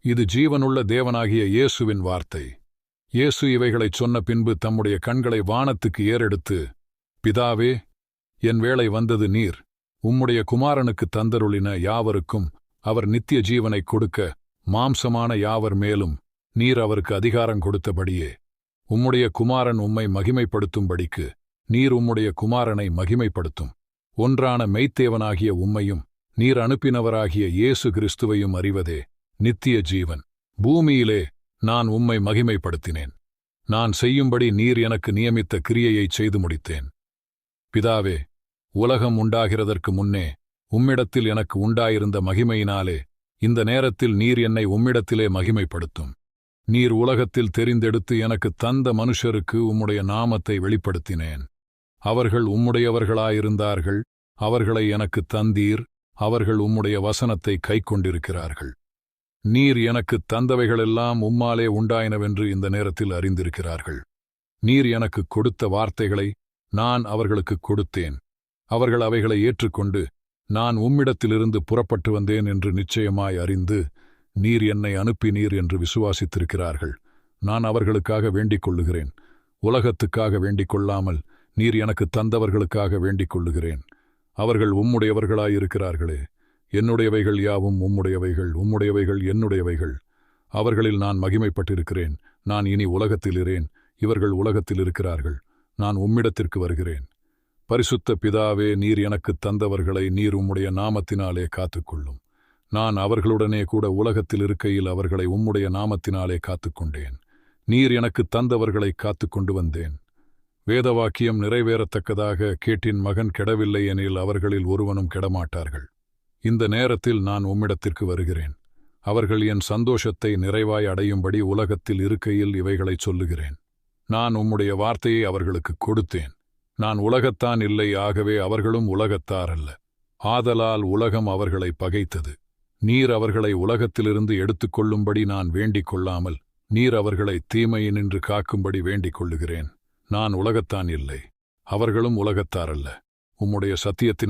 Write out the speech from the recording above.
இது ஜீவனுள்ள தேவனாகிய இயேசுவின் வார்த்தை. இயேசு இவைகளைச் சொன்ன பின்பு தம்முடைய கண்களை வானத்துக்கு ஏறெடுத்து, பிதாவே, என் வேளை வந்தது. நீர் உம்முடைய குமாரனுக்கு தந்தருளின யாவருக்கும் அவர் நித்திய ஜீவனைக் கொடுக்க மாம்சமான யாவர் மேலும் நீர் அவருக்கு அதிகாரம் கொடுத்தபடியே உம்முடைய குமாரன் உம்மை மகிமைப்படுத்தும்படிக்கு நீர் உம்முடைய குமாரனை மகிமைப்படுத்தும். ஒன்றான மெய்த்தேவனாகிய உம்மையும் நீர் அனுப்பினவராகிய இயேசு கிறிஸ்துவையும் அறிவதே நித்திய ஜீவன். பூமியிலே நான் உம்மை மகிமைப்படுத்தினேன். நான் செய்யும்படி நீர் எனக்கு நியமித்த கிரியையைச் செய்து முடித்தேன். பிதாவே, உலகம் உண்டாகிறதற்கு முன்னே உம்மிடத்தில் எனக்கு உண்டாயிருந்த மகிமையினாலே இந்த நேரத்தில் நீர் என்னை உம்மிடத்திலே மகிமைப்படுத்தும். நீர் உலகத்தில் தெரிந்தெடுத்து எனக்குத் தந்த மனுஷருக்கு உம்முடைய நாமத்தை வெளிப்படுத்தினேன். அவர்கள் உம்முடையவர்களாயிருந்தார்கள். அவர்களை எனக்குத் தந்தீர். அவர்கள் உம்முடைய வசனத்தை கைக்கொண்டிருக்கிறார்கள். நீர் எனக்குத் தந்தவைகளெல்லாம் உம்மாலே உண்டாயினவென்று இந்த நேரத்தில் அறிந்திருக்கிறார்கள். நீர் எனக்குக் கொடுத்த வார்த்தைகளை நான் அவர்களுக்குக் கொடுத்தேன். அவர்கள் அவைகளை ஏற்றுக்கொண்டு நான் உம்மிடத்திலிருந்து புறப்பட்டு வந்தேன் என்று நிச்சயமாய் அறிந்து நீர் என்னை அனுப்பினீர் என்று விசுவாசித்திருக்கிறார்கள். நான் அவர்களுக்காக வேண்டிக் கொள்ளுகிறேன். உலகத்துக்காக வேண்டிக் கொள்ளாமல் நீர் எனக்குத் தந்தவர்களுக்காக வேண்டிக் கொள்ளுகிறேன். அவர்கள் உம்முடையவர்களாயிருக்கிறார்களே. என்னுடையவைகள் யாவும் உம்முடையவைகள், உம்முடையவைகள் என்னுடையவைகள். அவர்களில் நான் மகிமைப்பட்டிருக்கிறேன். நான் இனி உலகத்திலிரேன், இவர்கள் உலகத்தில் இருக்கிறார்கள். நான் உம்மிடத்திற்கு வருகிறேன். பரிசுத்த பிதாவே, நீர் எனக்குத் தந்தவர்களை நீர் உம்முடைய நாமத்தினாலே காத்துக்கொள்ளும். நான் அவர்களுடனே கூட உலகத்தில் இருக்கையில் அவர்களை உம்முடைய நாமத்தினாலே காத்துக்கொண்டேன். நீர் எனக்குத் தந்தவர்களை காத்துக்கொண்டு வந்தேன். வேதவாக்கியம் நிறைவேறத்தக்கதாக கேட்டின் மகன் கெடவில்லை எனில் அவர்களில் ஒருவனும் கெடமாட்டார்கள். இந்த நேரத்தில் நான் உம்மிடத்திற்கு வருகிறேன். அவர்கள் என் சந்தோஷத்தை நிறைவாய் அடையும்படி உலகத்தில் இருக்கையில் இவைகளைச் சொல்லுகிறேன். நான் உம்முடைய வார்த்தையை அவர்களுக்குக் கொடுத்தேன். நான் உலகத்தான் இல்லை, ஆகவே அவர்களும் உலகத்தார் அல்ல. ஆதலால் உலகம் அவர்களை பகைத்தது. நீர் அவர்களை உலகத்திலிருந்து எடுத்துக்கொள்ளும்படி நான் வேண்டிக் கொள்ளாமல் நீர் அவர்களை தீமையினின்று காக்கும்படி வேண்டிக் கொள்ளுகிறேன். நான் உலகத்தான் இல்லை, அவர்களும் உலகத்தார் அல்ல. உம்முடைய சத்தியத்தின்